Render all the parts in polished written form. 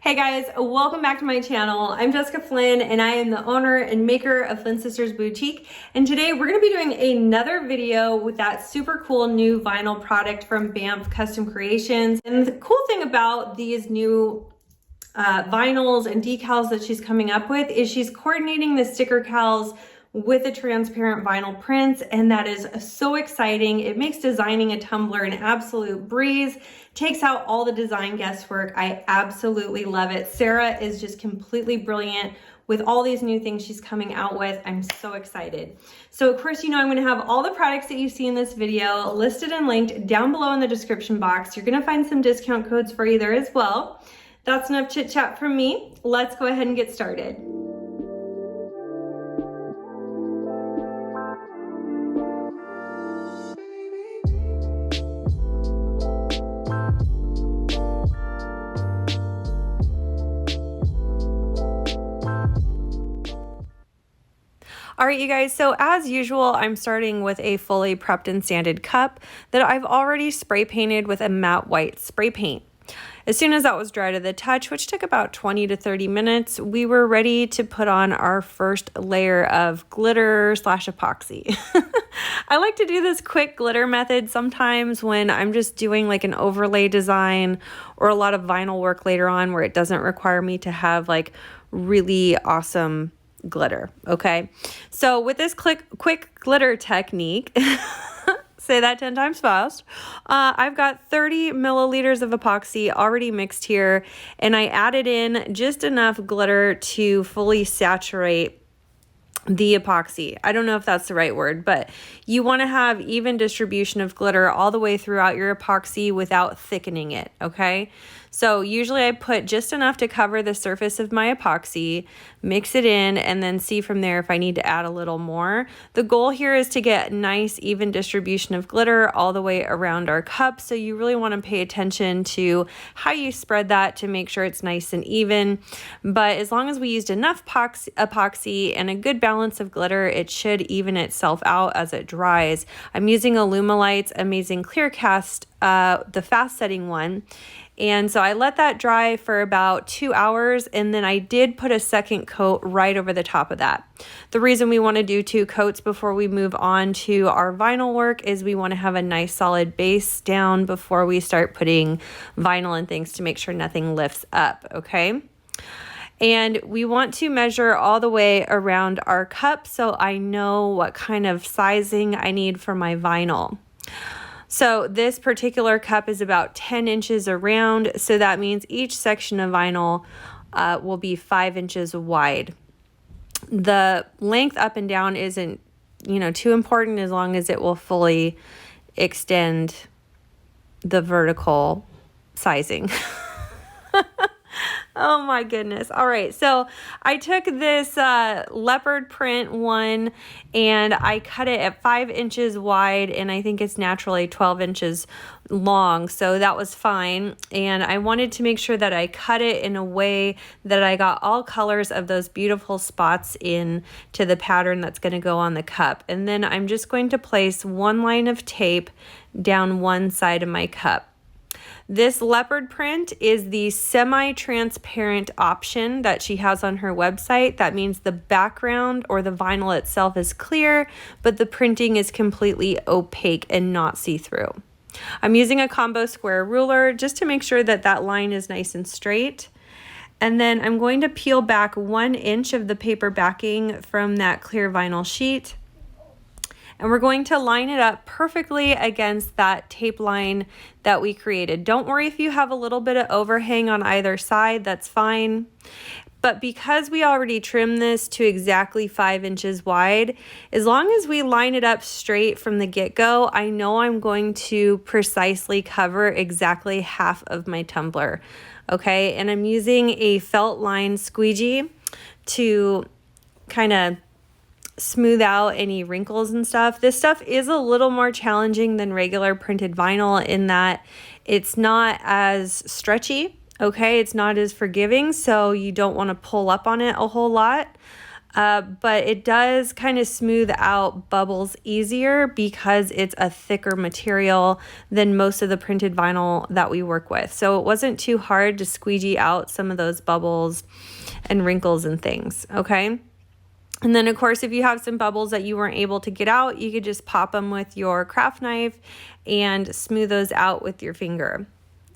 Hey guys, welcome back to my channel. I'm Jessica Flynn and I am the owner and maker of Flynn Sisters Boutique. And today we're gonna be doing another video with that super cool new vinyl product from Bamf Custom Creations. And the cool thing about these new vinyls and decals that she's coming up with is she's coordinating the sticker cals with the transparent vinyl prints, and that is so exciting. It makes designing a tumbler an absolute breeze, takes out all the design guesswork. I absolutely love it. Sarah is just completely brilliant with all these new things she's coming out with. I'm so excited. So of course, you know, I'm gonna have all the products that you see in this video listed and linked down below in the description box. You're gonna find some discount codes for you there as well. That's enough chit chat from me. Let's go ahead and get started. All right, you guys, so as usual, I'm starting with a fully prepped and sanded cup that I've already spray painted with a matte white spray paint. As soon as that was dry to the touch, which took about 20 to 30 minutes, we were ready to put on our first layer of glitter / epoxy. I like to do this quick glitter method sometimes when I'm just doing like an overlay design or a lot of vinyl work later on where it doesn't require me to have like really awesome glitter. Okay, so with this quick glitter technique, say that 10 times fast, I've got 30 milliliters of epoxy already mixed here, and I added in just enough glitter to fully saturate the epoxy. I don't know if that's the right word, but you want to have even distribution of glitter all the way throughout your epoxy without thickening it, okay? So usually I put just enough to cover the surface of my epoxy, mix it in, and then see from there if I need to add a little more. The goal here is to get nice even distribution of glitter all the way around our cup, so you really want to pay attention to how you spread that to make sure it's nice and even. But as long as we used enough epoxy and a good balance of glitter, it should even itself out as it dries. I'm using Alumilite's Amazing Clear Cast, the fast setting one. And so I let that dry for about 2 hours, and then I did put a second coat right over the top of that. The reason we want to do 2 coats before we move on to our vinyl work is we want to have a nice solid base down before we start putting vinyl and things to make sure nothing lifts up, okay? And we want to measure all the way around our cup so I know what kind of sizing I need for my vinyl. So this particular cup is about 10 inches around, so that means each section of vinyl will be 5 inches wide. The length up and down isn't, too important as long as it will fully extend the vertical sizing. Oh my goodness. All right. So I took this leopard print one and I cut it at 5 inches wide, and I think it's naturally 12 inches long. So that was fine. And I wanted to make sure that I cut it in a way that I got all colors of those beautiful spots in to the pattern that's going to go on the cup. And then I'm just going to place one line of tape down one side of my cup. This leopard print is the semi-transparent option that she has on her website. That means the background or the vinyl itself is clear, but the printing is completely opaque and not see-through. I'm using a combo square ruler just to make sure that that line is nice and straight. And then I'm going to peel back 1 inch of the paper backing from that clear vinyl sheet. And we're going to line it up perfectly against that tape line that we created. Don't worry if you have a little bit of overhang on either side, that's fine. But because we already trimmed this to exactly 5 inches wide, as long as we line it up straight from the get-go, I know I'm going to precisely cover exactly half of my tumbler. Okay, and I'm using a felt line squeegee to kind of smooth out any wrinkles and stuff. This stuff is a little more challenging than regular printed vinyl in that it's not as stretchy, okay? It's not as forgiving, so you don't want to pull up on it a whole lot. but it does kind of smooth out bubbles easier because it's a thicker material than most of the printed vinyl that we work with. So it wasn't too hard to squeegee out some of those bubbles and wrinkles and things, okay? And then of course, if you have some bubbles that you weren't able to get out, you could just pop them with your craft knife and smooth those out with your finger.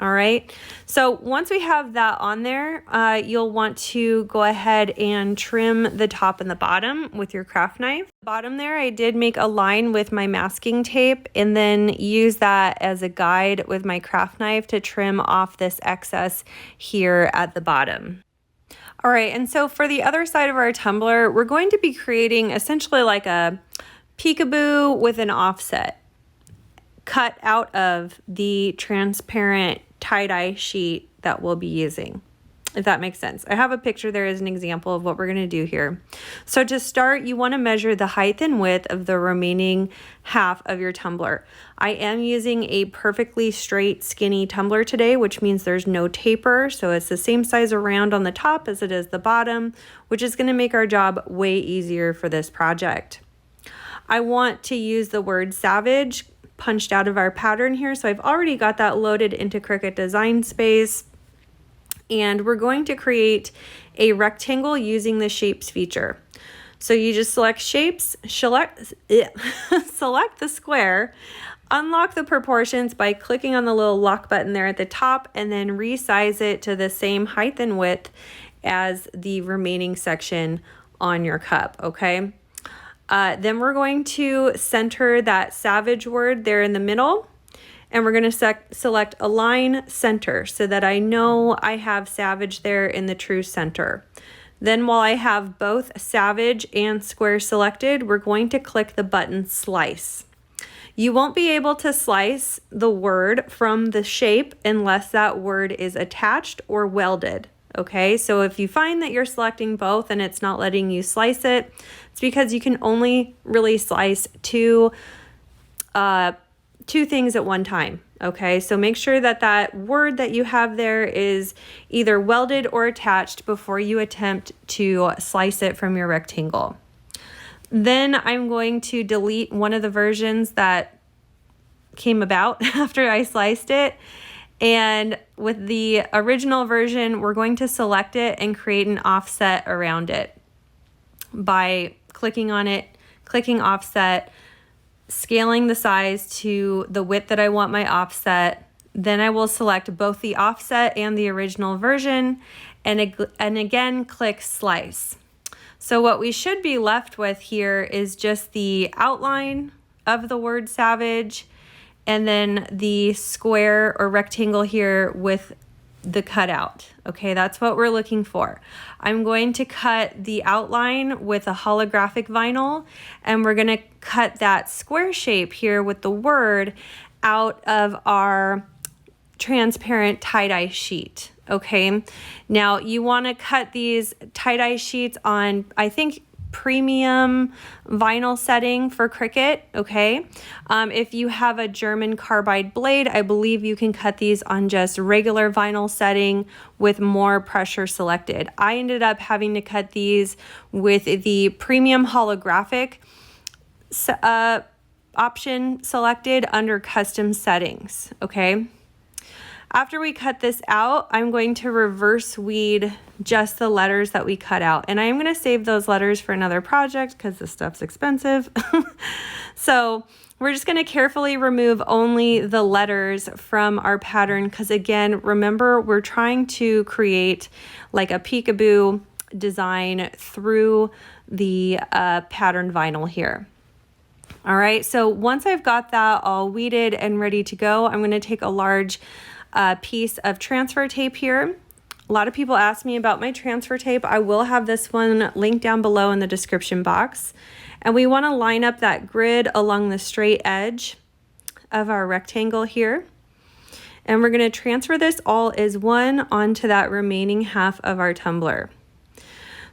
All right, so once we have that on there, you'll want to go ahead and trim the top and the bottom with your craft knife. Bottom there, I did make a line with my masking tape and then use that as a guide with my craft knife to trim off this excess here at the bottom. All right, and so for the other side of our tumbler, we're going to be creating essentially like a peekaboo with an offset cut out of the transparent tie-dye sheet that we'll be using, if that makes sense. I have a picture there as an example of what we're going to do here. So to start, you want to measure the height and width of the remaining half of your tumbler. I am using a perfectly straight, skinny tumbler today, which means there's no taper. So it's the same size around on the top as it is the bottom, which is going to make our job way easier for this project. I want to use the word savage punched out of our pattern here. So I've already got that loaded into Cricut Design Space. And we're going to create a rectangle using the shapes feature. So you just select shapes, select the square, unlock the proportions by clicking on the little lock button there at the top, and then resize it to the same height and width as the remaining section on your cup, okay? Then we're going to center that savage word there in the middle, and we're going to select align center so that I know I have savage there in the true center. Then while I have both savage and square selected, we're going to click the button slice. You won't be able to slice the word from the shape unless that word is attached or welded. Okay, so if you find that you're selecting both and it's not letting you slice it, it's because you can only really slice two things at one time. Okay, so make sure that that word that you have there is either welded or attached before you attempt to slice it from your rectangle. Then I'm going to delete one of the versions that came about after I sliced it. And with the original version, we're going to select it and create an offset around it by clicking on it, clicking offset, scaling the size to the width that I want my offset. Then I will select both the offset and the original version and again click slice. So what we should be left with here is just the outline of the word savage and then the square or rectangle here with the cutout. Okay, that's what we're looking for. I'm going to cut the outline with a holographic vinyl, and we're going to cut that square shape here with the word out of our transparent tie-dye sheet. Okay, now you want to cut these tie-dye sheets on, I think, premium vinyl setting for Cricut. Okay, if you have a German carbide blade, I believe you can cut these on just regular vinyl setting with more pressure selected. I ended up having to cut these with the premium holographic option selected under custom settings. Okay, after we cut this out, I'm going to reverse weed just the letters that we cut out. And I'm going to save those letters for another project because this stuff's expensive. So we're just going to carefully remove only the letters from our pattern because, again, remember, we're trying to create like a peekaboo design through the pattern vinyl here. All right, so once I've got that all weeded and ready to go, I'm going to take a large piece of transfer tape here. A lot of people ask me about my transfer tape. I will have this one linked down below in the description box. And we want to line up that grid along the straight edge of our rectangle here. And we're going to transfer this all as one onto that remaining half of our tumbler.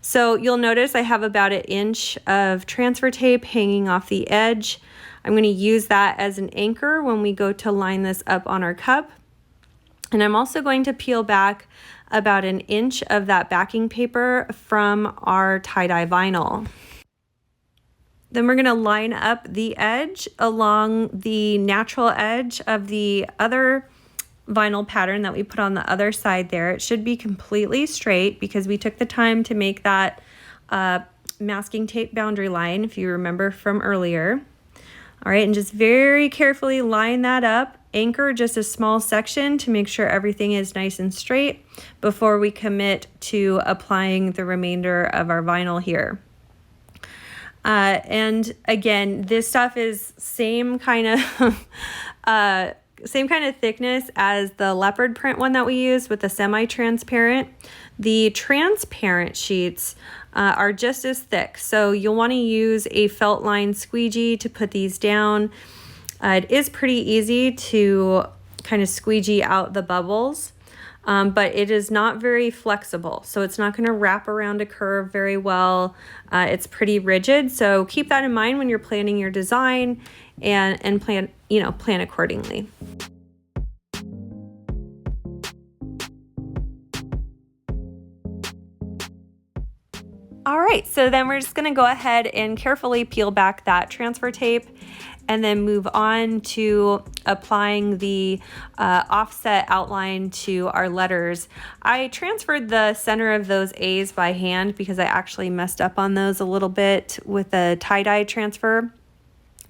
So you'll notice I have about 1 inch of transfer tape hanging off the edge. I'm going to use that as an anchor when we go to line this up on our cup. And I'm also going to peel back about 1 inch of that backing paper from our tie-dye vinyl. Then we're going to line up the edge along the natural edge of the other vinyl pattern that we put on the other side there. It should be completely straight because we took the time to make that masking tape boundary line, if you remember from earlier. All right, and just very carefully line that up, anchor just a small section to make sure everything is nice and straight before we commit to applying the remainder of our vinyl here. And again, this stuff is same kind of thickness as the leopard print one that we used with the semi-transparent. The transparent sheets are just as thick, so you'll want to use a felt line squeegee to put these down. It is pretty easy to kind of squeegee out the bubbles, but it is not very flexible, so it's not going to wrap around a curve very well. It's pretty rigid, so keep that in mind when you're planning your design and plan accordingly. All right, so then we're just going to go ahead and carefully peel back that transfer tape and then move on to applying the offset outline to our letters. I transferred the center of those A's by hand because I actually messed up on those a little bit with the tie-dye transfer,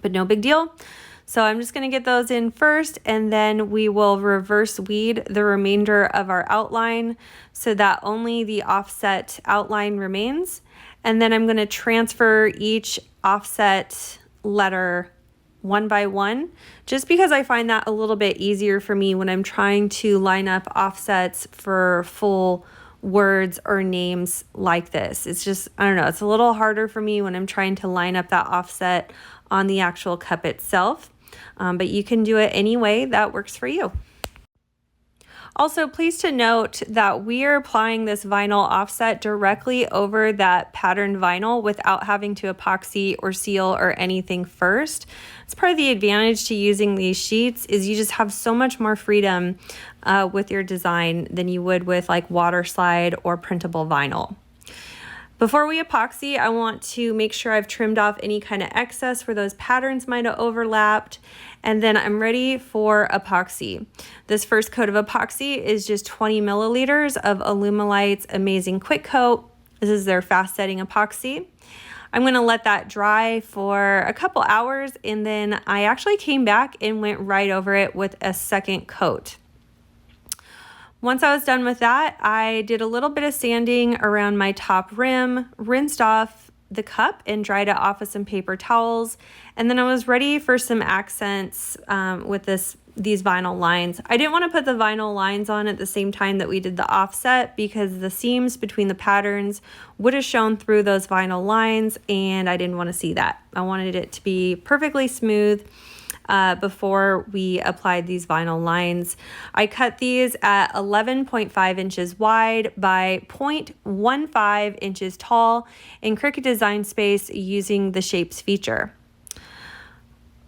but no big deal. So I'm just going to get those in first, and then we will reverse weed the remainder of our outline so that only the offset outline remains. And then I'm going to transfer each offset letter one by one, just because I find that a little bit easier for me when I'm trying to line up offsets for full words or names like this. It's just, I don't know, it's a little harder for me when I'm trying to line up that offset on the actual cup itself. But you can do it any way that works for you. Also, please to note that we are applying this vinyl offset directly over that patterned vinyl without having to epoxy or seal or anything first. It's part of the advantage to using these sheets is you just have so much more freedom with your design than you would with like water slide or printable vinyl. Before we epoxy, I want to make sure I've trimmed off any kind of excess where those patterns might have overlapped, and then I'm ready for epoxy. This first coat of epoxy is just 20 milliliters of Alumilite's Amazing Quick Coat. This is their fast setting epoxy. I'm going to let that dry for a couple hours, and then I actually came back and went right over it with a second coat. Once I was done with that, I did a little bit of sanding around my top rim, rinsed off the cup and dried it off with some paper towels, and then I was ready for some accents with these vinyl lines. I didn't want to put the vinyl lines on at the same time that we did the offset because the seams between the patterns would have shown through those vinyl lines, and I didn't want to see that. I wanted it to be perfectly smooth before we applied these vinyl lines. I cut these at 11.5 inches wide by 0.15 inches tall in Cricut Design Space using the Shapes feature.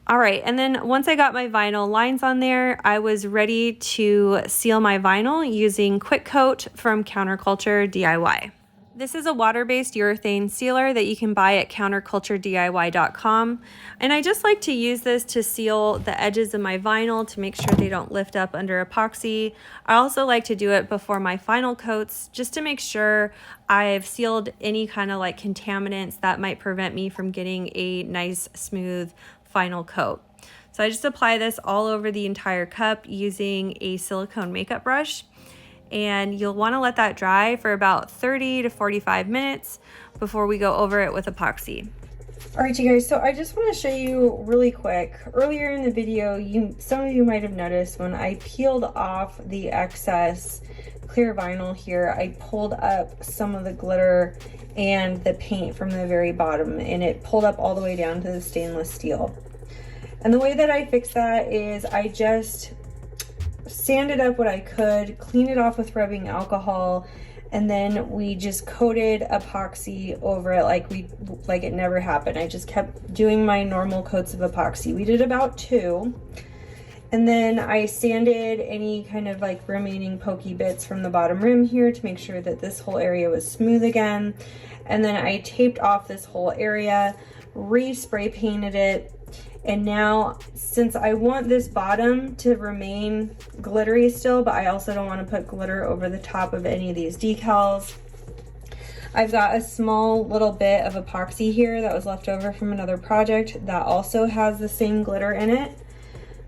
All right, and then once I got my vinyl lines on there, I was ready to seal my vinyl using Quick Coat from Counterculture DIY. This is a water-based urethane sealer that you can buy at counterculturediy.com. And I just like to use this to seal the edges of my vinyl to make sure they don't lift up under epoxy. I also like to do it before my final coats just to make sure I've sealed any kind of like contaminants that might prevent me from getting a nice smooth final coat. So I just apply this all over the entire cup using a silicone makeup brush. And you'll want to let that dry for about 30 to 45 minutes before we go over it with epoxy. All right, you guys, so I just want to show you really quick. Earlier in the video, some of you might have noticed when I peeled off the excess clear vinyl here, I pulled up some of the glitter and the paint from the very bottom, and it pulled up all the way down to the stainless steel. And the way that I fixed that is I just sanded up what I could, cleaned it off with rubbing alcohol, and then we just coated epoxy over it like it never happened. I just kept doing my normal coats of epoxy. We did about 2, And then I sanded any kind of like remaining pokey bits from the bottom rim here to make sure that this whole area was smooth again. And then I taped off this whole area, re-spray painted it. And now, since I want this bottom to remain glittery still, but I also don't want to put glitter over the top of any of these decals, I've got a small little bit of epoxy here that was left over from another project that also has the same glitter in it.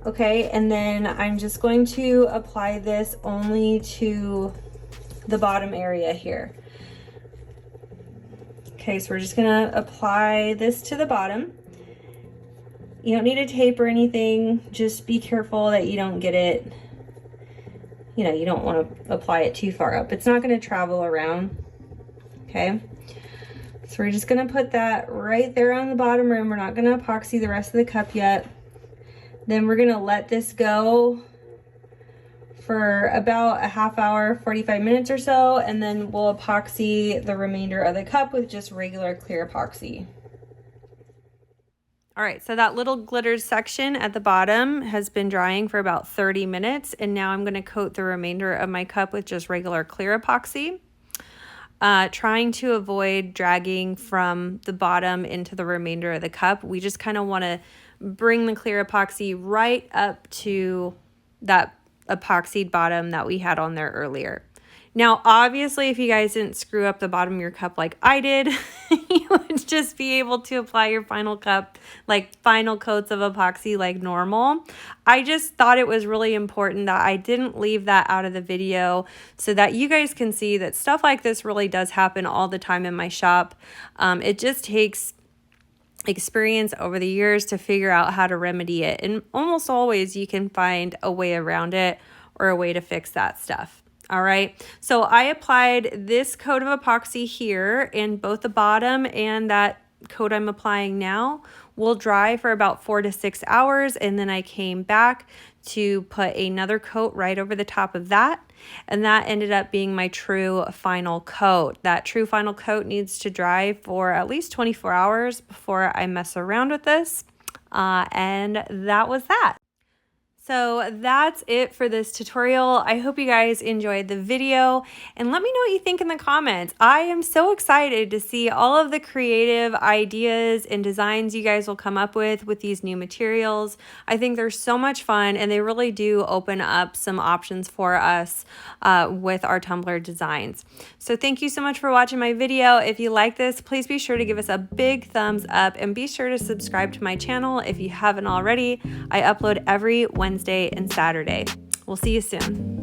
Okay, and then I'm just going to apply this only to the bottom area here. Okay, so we're just gonna apply this to the bottom. You don't need a tape or anything, just be careful that you don't get it, you know, you don't wanna apply it too far up. It's not gonna travel around, okay? So we're just gonna put that right there on the bottom rim. We're not gonna epoxy the rest of the cup yet. Then we're gonna let this go for about a half hour, 45 minutes or so, and then we'll epoxy the remainder of the cup with just regular clear epoxy. All right, so that little glitter section at the bottom has been drying for about 30 minutes, and now I'm gonna coat the remainder of my cup with just regular clear epoxy. Trying to avoid dragging from the bottom into the remainder of the cup. We just kind of wanna bring the clear epoxy right up to that epoxied bottom that we had on there earlier. Now, obviously, if you guys didn't screw up the bottom of your cup like I did, you would just be able to apply your final cup, like final coats of epoxy like normal. I just thought it was really important that I didn't leave that out of the video so that you guys can see that stuff like this really does happen all the time in my shop. It just takes experience over the years to figure out how to remedy it, and almost always you can find a way around it or a way to fix that stuff. All right, so I applied this coat of epoxy here, and both the bottom and that coat I'm applying now will dry for about 4 to 6 hours, and then I came back to put another coat right over the top of that, and that ended up being my true final coat. That true final coat needs to dry for at least 24 hours before I mess around with this, and that was that. So that's it for this tutorial. I hope you guys enjoyed the video, and let me know what you think in the comments. I am so excited to see all of the creative ideas and designs you guys will come up with these new materials. I think they're so much fun, and they really do open up some options for us with our tumbler designs. So thank you so much for watching my video. If you like this, please be sure to give us a big thumbs up, and be sure to subscribe to my channel if you haven't already. I upload every Wednesday and Saturday. We'll see you soon.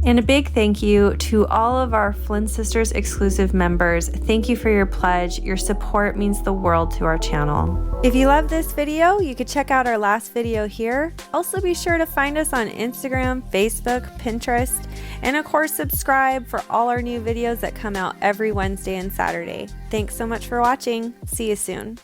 And a big thank you to all of our Flynn Sisters exclusive members. Thank you for your pledge. Your support means the world to our channel. If you love this video, you could check out our last video here. Also be sure to find us on Instagram, Facebook, Pinterest, and of course subscribe for all our new videos that come out every Wednesday and Saturday. Thanks so much for watching. See you soon.